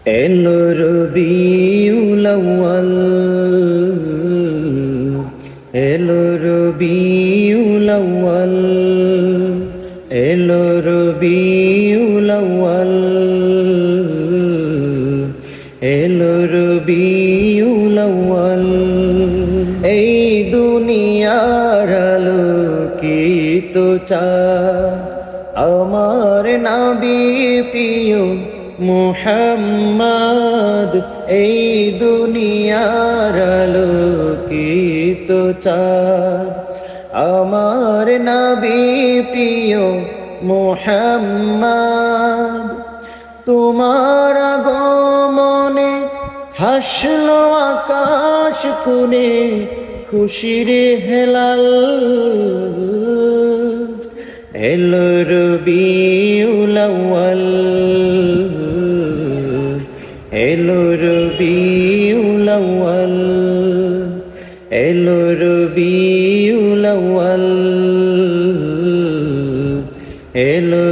এলো রবিউল আউয়াল, এলো রবিউল আউয়াল, এলো রবিউল আউয়াল, এলো রবিউল আউয়াল। এই দুনিয়ার আলোকিত চাঁদ আমার নবী প্রিয় মুহাম্মদ, এই দুনিয়ার আলোকিত চাঁদ আমার নবী প্রিয় মুহাম্মদ। তোমার আগমনে হাসলো আকাশ কুনে খুশির হেলাল, এলো রবিউল আউয়াল, এলো রবিউল আউয়াল, এলো রবিউল আউয়াল, এলো